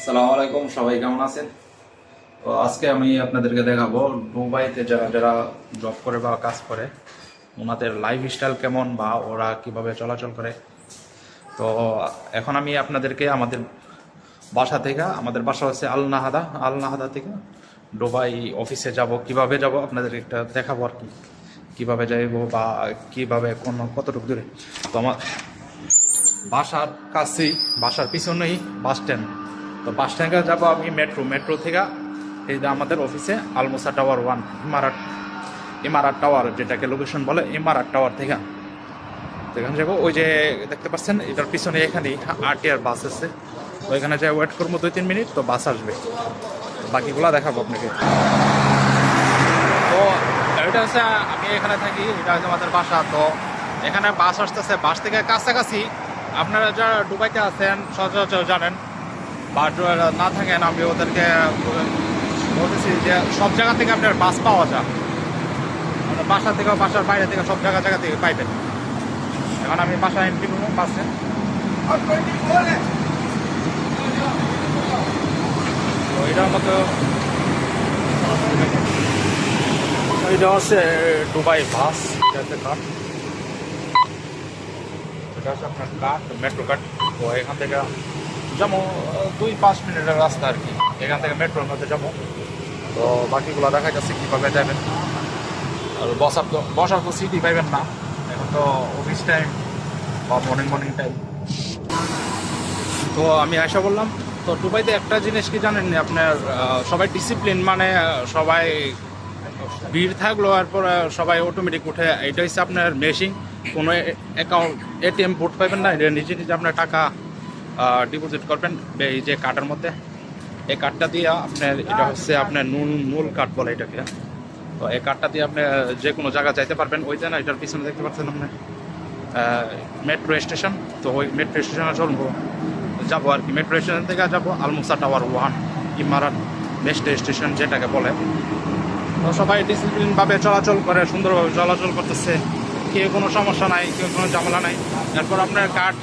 আসসালামু আলাইকুম, সবাই কেমন আছেন? তো আজকে আমি আপনাদেরকে দেখাবো দুবাইতে যারা যারা জব করে বা কাজ করে ওনাদের লাইফস্টাইল কেমন বা ওরা কিভাবে চলাচল করে। তো এখন আমি আপনাদেরকে আমাদের বাসা হচ্ছে আল নাহাদা থেকে দুবাই অফিসে যাব, কিভাবে যাব আপনাদের একটা দেখাবো আর কি, কীভাবে যাইব বা কীভাবে কতটুকু দূরে। তো আমার বাসার কাছেই, বাসার পিছনেই বাস স্ট্যান্ড। তো বাস স্ট্যান্ডে যাবো আমি মেট্রো থেকে এই যে আমাদের অফিসে আলমোসা টাওয়ার 1 ইমারাত টাওয়ার, যেটাকে লোকেশন বলে ইমারাত টাওয়ার থেকে এখানে যাবো। ওই যে দেখতে পাচ্ছেন এটার পিছনে এখানেই আরটিআর বাস আছে, তো এখানে যাই ওয়েট করবো 2-3 মিনিট, তো বাস আসবে, বাকিগুলো দেখাবো আপনাকে। তো এটা হচ্ছে আমি এখানে থাকি, এটা হচ্ছে আমাদের বাসা। তো এখানে বাস আসতেছে, বাস থেকে কাছাকাছি। আপনারা যারা দুবাইতে আছেন সচরাচর জানেন, বা না থাকেন আমি ওদেরকে বলতেছি যে সব জায়গা থেকে আপনার বাস পাওয়া যায়, বাসা থেকে বাসার বাইরে থেকে সব জায়গা থেকে পাইবেন। এখন আমি বাসায় এন্ট্রি করবো বাসে। তো এটার মতো এটা হচ্ছে দুবাই বাস, এটা হচ্ছে কার্ড, এটা হচ্ছে আপনার কার্ড, মেট্রো কার্ড। তো এখান থেকে যাবো 2-5 মিনিটের রাস্তা আর কি, এখান থেকে মেট্রোর মধ্যে যাবো। তো বাকিগুলো দেখা যাচ্ছে কীভাবে যাবেন। আর বসার তো সিটি পাইবেন না, এখন তো অফিস টাইম বা মর্নিং টাইম। তো আমি আশা বললাম। তো দুবাইতে একটা জিনিস কি জানেন, আপনার সবাই ডিসিপ্লিন, মানে সবাই ভিড় থাকলো এরপর সবাই অটোমেটিক উঠে। এটা হচ্ছে আপনার মেশিন, কোনো অ্যাকাউন্ট এটিএম বুট পাইবেন না, এটা নিজে নিজে আপনার টাকা ডিপোজিট করবেন এই যে কার্ডের মধ্যে। এই কার্ডটা দিয়ে আপনার, এটা হচ্ছে আপনার নুল কার্ড বলে এটাকে। তো এই কার্ডটা দিয়ে আপনি যে কোনো জায়গায় যাইতে পারবেন। ওই যে না, এটার পিছনে দেখতে পাচ্ছেন আপনার মেট্রো স্টেশন। তো ওই মেট্রো স্টেশনে যাবো আর কি। মেট্রো স্টেশন থেকে যাবো আলমোসা টাওয়ার 1 ইমারাত মেট্রো স্টেশন যেটাকে বলে। তো সবাই ডিসিপ্লিনভাবে চলাচল করে, সুন্দরভাবে চলাচল করতেছে, কেউ কোনো সমস্যা নাই, কেউ কোনো ঝামেলা নাই। এরপর আপনার কার্ড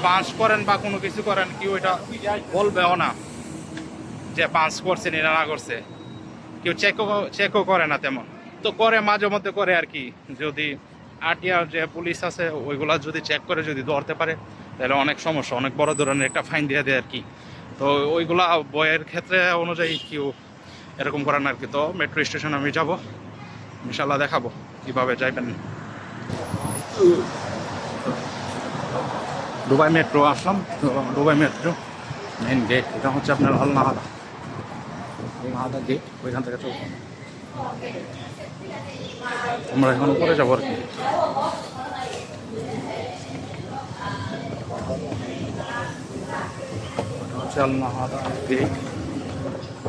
পাঞ্চ করেন বা কোনো কিছু করেন, কেউ এটা বলবেও না যে পাঞ্চ করছে না করছে, কেউ চেকও করে না তেমন। তো করে মাঝে মধ্যে করে আর কি, যদি আরটিআর যে পুলিশ আছে ওইগুলা যদি চেক করে যদি ধরতে পারে তাহলে অনেক সমস্যা, অনেক বড় ধরনের একটা ফাইন দিয়ে দেয় আর কি। তো ওইগুলা বইয়ের ক্ষেত্রে অনুযায়ী কেউ এরকম করেন আর কি। তো মেট্রো স্টেশন আমি যাব, ইনশাল্লাহ দেখাবো কীভাবে যাইবেন। দুবাই মেট্রো আসলাম। তো দুবাই মেট্রো মেন গেট, এটা হচ্ছে আপনার আল নাহাদা গেট, ওইখান থেকে চলবো আমরা এখন উপরে যাবো আর কি। হচ্ছে আল নাহাদা গেট,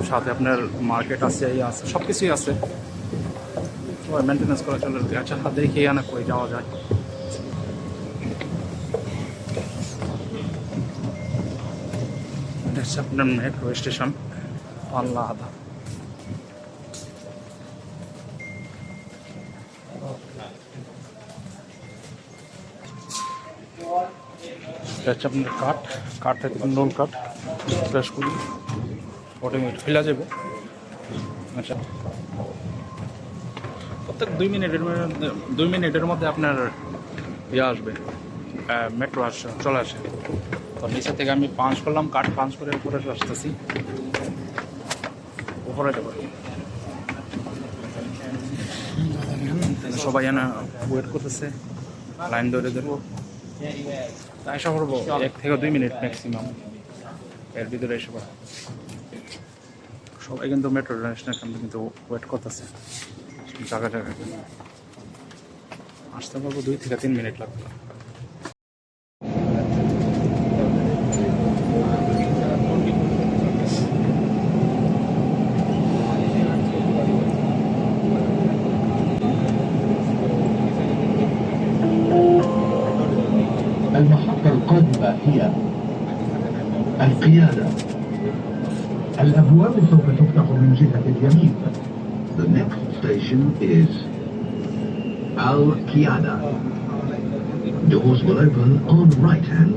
সাথে আপনার মার্কেট আছে, এই আছে, সব কিছুই আছে, মেনটেন্যান্স করা চলে। আচ্ছা, দেখি এখানে কই যাওয়া যায়। এটা হচ্ছে আপনার মেট্রো স্টেশন আল নাহাদা। এটা হচ্ছে আপনার কাঠ থেকে নুন কাঠ ফ্রেশ করি, অটোমেটিক ফেলা যাবে। আচ্ছা, প্রত্যেক 2 মিনিটের মধ্যে আপনার ইয়ে আসবে, মেট্রো চলে আসে। তো নিচে থেকে আমি পাঞ্চ করলাম, কাঠ পাঞ্চ করে উপরে আসতেছি, উপরে যাবো। সবাই এনে ওয়েট করতেছে, লাইন ধরে দেবো। আশা করবো 1 থেকে 2 মিনিট ম্যাক্সিমাম, এর ভিতরে এসে পড়ে। সবাই কিন্তু মেট্রো স্টেশন কিন্তু ওয়েট করতেছে জায়গায় আসতে পারবো। 2 থেকে 3 মিনিট লাগবে। المحطة القادمة هي القيادة. الأبواب سوف تفتح من جهة اليمين. The next station is Al Qiyada. Doors will open on right hand.